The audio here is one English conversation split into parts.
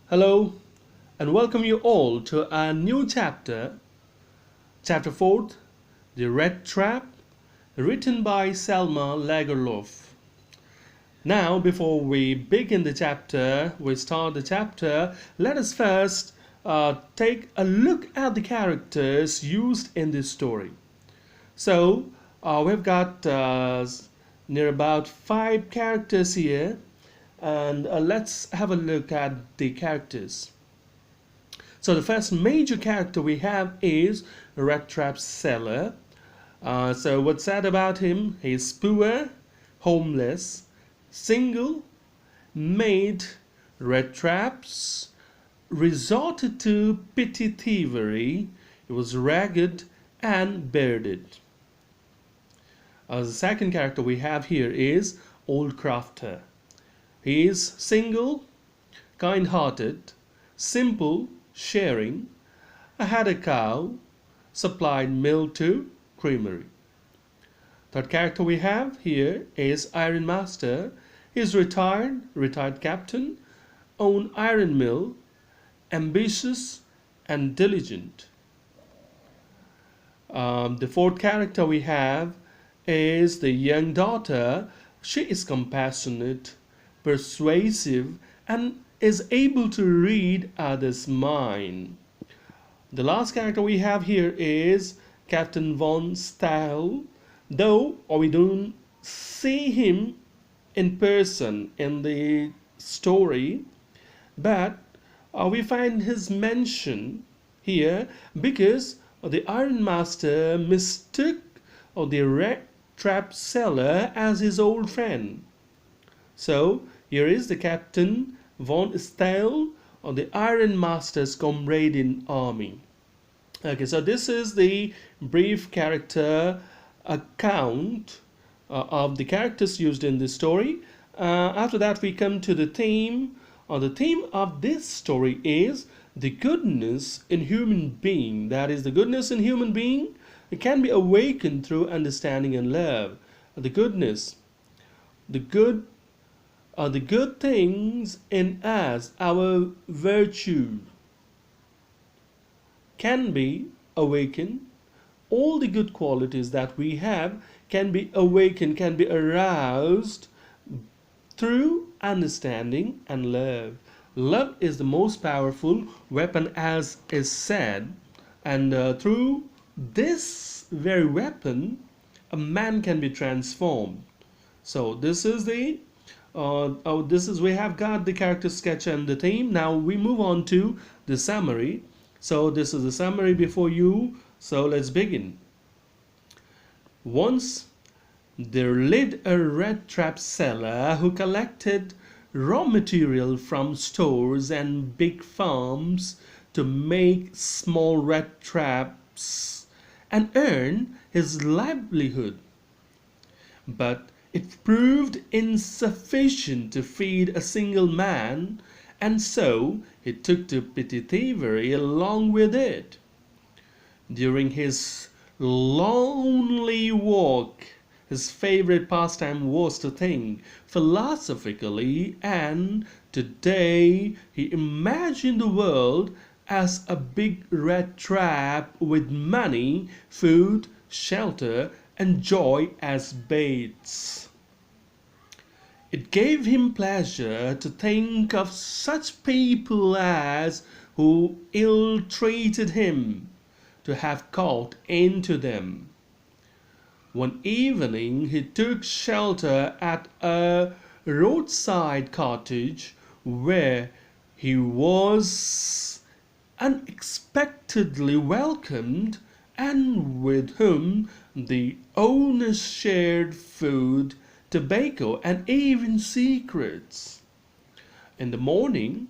Hello, and welcome you all to a new chapter, Chapter 4, The Rattrap, written by Selma Lagerlof. Now, before we begin the chapter, let us first take a look at the characters used in this story. So, we've got near about 5 characters here, and let's have a look at the characters. So the first major character we have is Rattrap's seller. So what's said about him? He's poor, homeless, single, made Rattraps, resorted to petty thievery. He was ragged and bearded. The second character we have here is Old Crafter. He is single, kind-hearted, simple, sharing, had a cow, supplied milk to creamery. Third character we have here is Iron Master. He is retired captain, own iron mill, ambitious and diligent. The fourth character we have is the young daughter. She is compassionate, persuasive, and is able to read others' mind. The last character we have here is Captain Von Stahl, though we don't see him in person in the story, but we find his mention here because the Iron Master mistook the Rattrap seller as his old friend. So here is the Captain Von Stahl, or the Iron Master's comrade in army. Okay, so this is the brief character account of the characters used in this story. After that, we come to the theme. The theme of this story is the goodness in human being. That is, the goodness in human being, it can be awakened through understanding and love. The goodness, the good things in us, our virtue, can be awakened. All the good qualities that we have can be awakened, can be aroused through understanding and love. Love is the most powerful weapon, as is said, and through this very weapon, a man can be transformed. So this is the we have got the character sketch and the theme. Now we move on to the summary. So this is the summary before you. So let's begin. Once there lived a Rattrap seller who collected raw material from stores and big farms to make small rat traps and earn his livelihood. But it proved insufficient to feed a single man, and so he took to petty thievery along with it. During his lonely walk, his favorite pastime was to think philosophically, and today he imagined the world as a big rat trap with money, food, shelter, and joy as baits. It gave him pleasure to think of such people as who ill-treated him, to have caught into them. One evening he took shelter at a roadside cottage where he was unexpectedly welcomed, and with whom the owners shared food, tobacco, and even secrets. In the morning,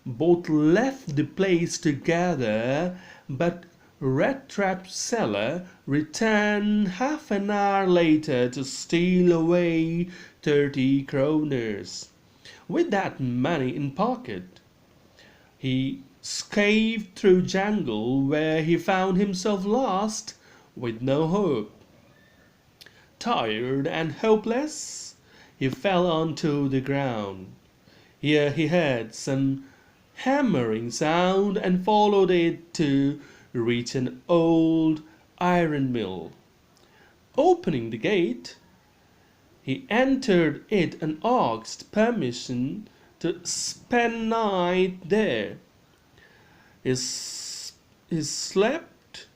both left the place together, but Rattrap seller returned half an hour later to steal away 30 kroners. With that money in pocket, he scaved through jungle where he found himself lost with no hope. Tired and hopeless, he fell onto the ground. Here he heard some hammering sound and followed it to reach an old iron mill. Opening the gate, he entered it and asked permission to spend night there. He slept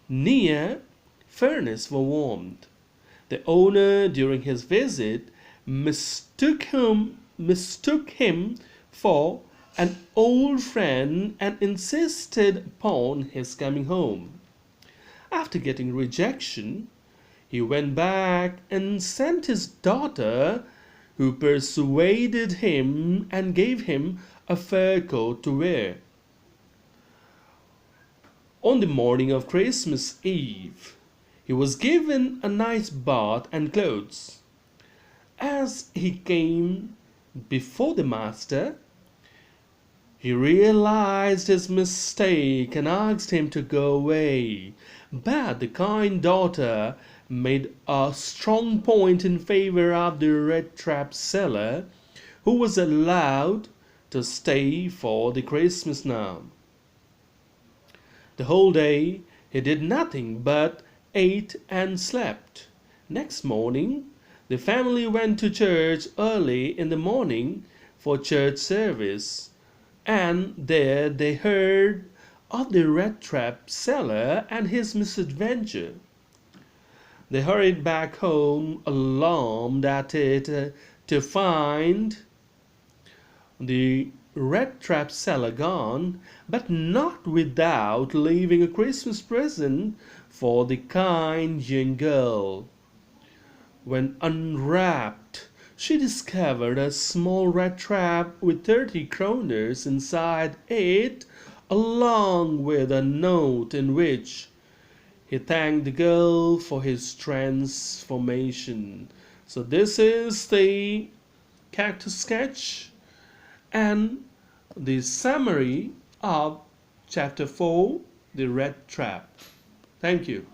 near furnace for warmth. The owner, during his visit, mistook him for an old friend and insisted upon his coming home. After getting rejection, he went back and sent his daughter, who persuaded him and gave him a fur coat to wear. On the morning of Christmas Eve, he was given a nice bath and clothes. As he came before the master, he realized his mistake and asked him to go away. But the kind daughter made a strong point in favor of the Rattrap seller, who was allowed to stay for the Christmas now. The whole day he did nothing but ate and slept. Next morning, the family went to church early in the morning for church service, and there they heard of the Rattrap seller and his misadventure. They hurried back home, alarmed at it, to find the Rattrap seller gone, but not without leaving a Christmas present for the kind young girl. When unwrapped, she discovered a small rat trap with 30 kroners inside it, along with a note in which he thanked the girl for his transformation. So this is the character sketch and the summary of chapter 4, the Rattrap. Thank you.